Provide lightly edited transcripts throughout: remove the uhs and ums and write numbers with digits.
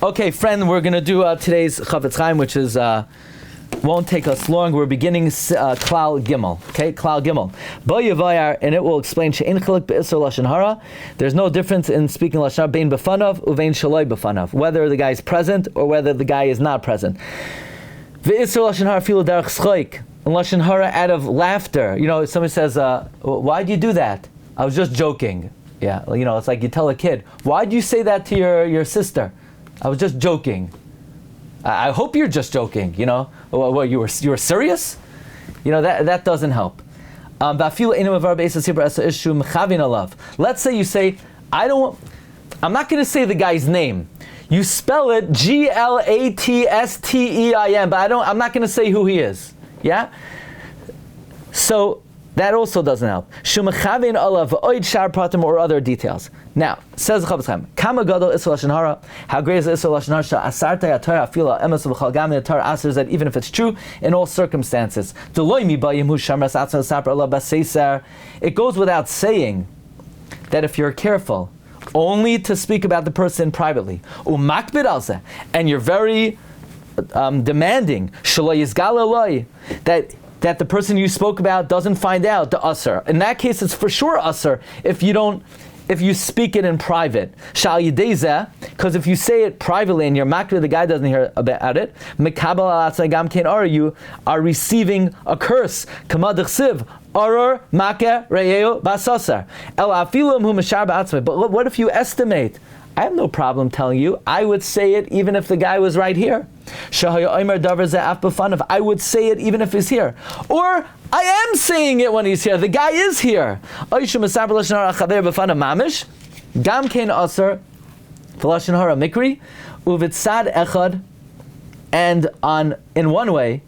Okay, friend, we're going to do today's Chofetz Chaim, which is won't take us long. We're beginning Klal Gimel. Okay, Klal Gimel. Bo Yavayar, and it will explain She'en Chilek Be'isur Lashon Harah. There's no difference in speaking Lashon Harah bein b'fanav uvein shaloi b'fanav, whether the guy is present or whether the guy is not present. Ve'isur Lashon Harah filu derech schoik, and Lashon Harah out of laughter. You know, somebody says, "Why'd you do that?" I was just joking. Yeah, you know, it's like you tell a kid, "Why'd you say that to your sister?" I was just joking. I hope you're just joking. You know, what you were serious? You know that doesn't help. Let's say you say, I'm not going to say the guy's name. You spell it Glatstein, but I'm not going to say who he is. Yeah. So that also doesn't help. Shumachavin alav oid shar pratim or other details. Now, says the Chofetz Chaim, Kama gadol isur Lashon Harah, how great is isur Lashon Harah? Asarta yatar afila emes v'chal gam yatar asers, that even if it's true in all circumstances. Deloy mi bayim hu shamras atzma sapra alav baseiser. It goes without saying that if you're careful only to speak about the person privately, umakbid alzeh, and you're very demanding, shaloi yizgal eloi, that the person you spoke about doesn't find out the usher. In that case, it's for sure usher if you speak it in private. Shal yidezeh, because if you say it privately and you're makbid, the guy doesn't hear about it. Mekabel al atzmai gam kein aror, you are receiving a curse. Kama d'chsiv, aror makeh re'eu basasar. El afilu hu mashar ba'atzmai. But what if you estimate? I have no problem telling you. I would say it even if the guy was right here. I would say it even if he's here. Or I am saying it when he's here. The guy is here. Gam kein aser v'lashon hara mikri uvitzad echad, and in one way,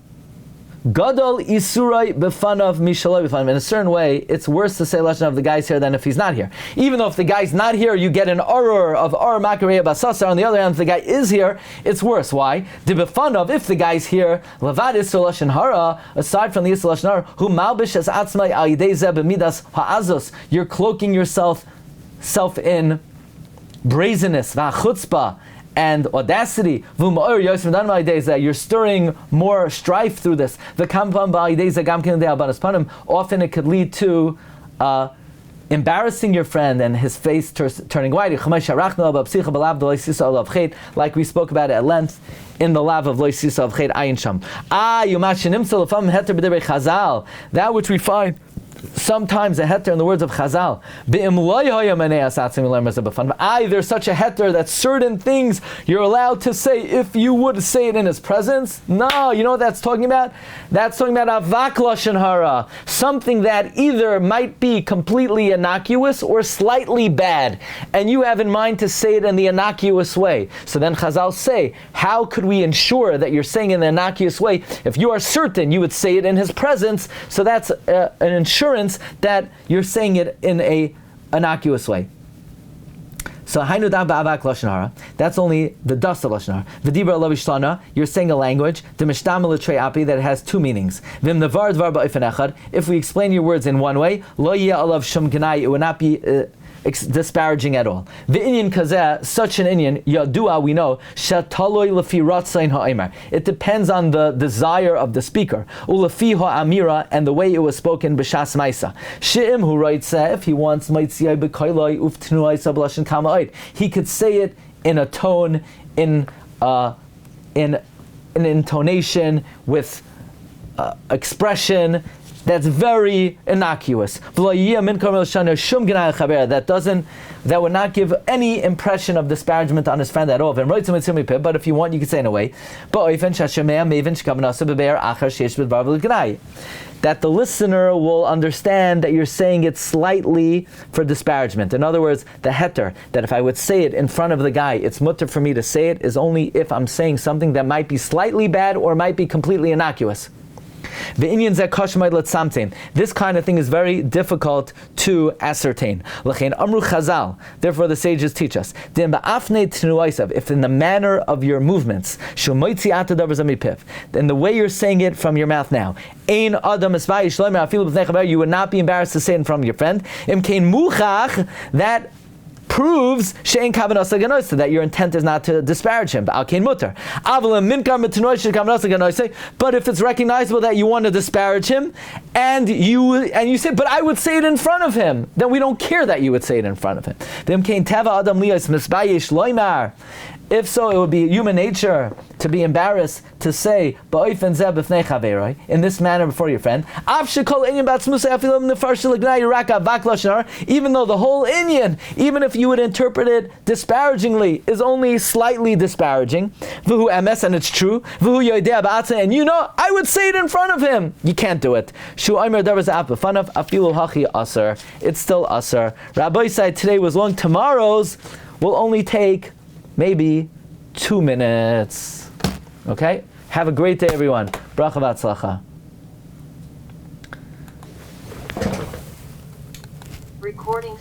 gadol isurai b'fanav mishaloi b'fanav. In a certain way, it's worse to say lashon of the guy's here than if he's not here. Even though if the guy's not here, you get an aror of ar makarei basasar. On the other hand, if the guy is here, it's worse. Why? The b'fanav, if the guy's here, levad isur lashon hara, aside from the isur lashon hara, hu malbish es atzmai al yidei zeh b'midas ha'azos. You're cloaking yourself in brazenness, v'chutzpah, and audacity. You're stirring more strife through this. Often it could lead to embarrassing your friend and his face turning white. Like we spoke about it at length in the lav of Lo Yisisa of Chet Ayin Sham. That which we find sometimes a heter in the words of Chazal. There's such a heter that certain things you're allowed to say if you would say it in his presence. No, you know what that's talking about? That's talking about avak lashon hara, something that either might be completely innocuous or slightly bad, and you have in mind to say it in the innocuous way. So then Chazal say, how could we ensure that you're saying it in the innocuous way? If you are certain you would say it in his presence, so that's an insurance that you're saying it in a innocuous way. So hainu da ba'avak lashon hara, that's only the dust of lashon hara. V'dibra alav ishlana, you're saying a language d'mishtamel l'trei api that has two meanings. V'im nevar dvar ba'ofen echad, if we explain your words in one way, lo yeh alav shum gnai, it would not be disparaging at all. The inyan kazeh, such an inyan, yadua, we know, shataloy lefi ratzain ha'omer. It depends on the desire of the speaker. Ulefi ha'amira, and the way it was spoken b'shas ma'isa. She'im hu roitzeh, if he wants maitziyai b'koiloi uftnuai sablashin kama'oid. He could say it in a tone, in an intonation, with expression that's very innocuous. That would not give any impression of disparagement on his friend at all. But if you want, you can say in a way that the listener will understand that you're saying it slightly for disparagement. In other words, the heter, that if I would say it in front of the guy, it's mutter for me to say it, is only if I'm saying something that might be slightly bad or might be completely innocuous. This kind of thing is very difficult to ascertain. Therefore the sages teach us, if in the manner of your movements, in the way you're saying it from your mouth now, you would not be embarrassed to say it in front of your friend, that proves she'ein kavanas haganosa, that your intent is not to disparage him. But if it's recognizable that you want to disparage him, and you say, but I would say it in front of him, then we don't care that you would say it in front of him. If so, it would be human nature to be embarrassed to say in this manner before your friend, even though the whole inyan, even if you would interpret it disparagingly, is only slightly disparaging, and it's true, and you know, I would say it in front of him. You can't do it. It's still asar. Rabbi said today was long. Tomorrow's will only take maybe 2 minutes. Okay? Have a great day, everyone. Bracha v'atzlacha. Recording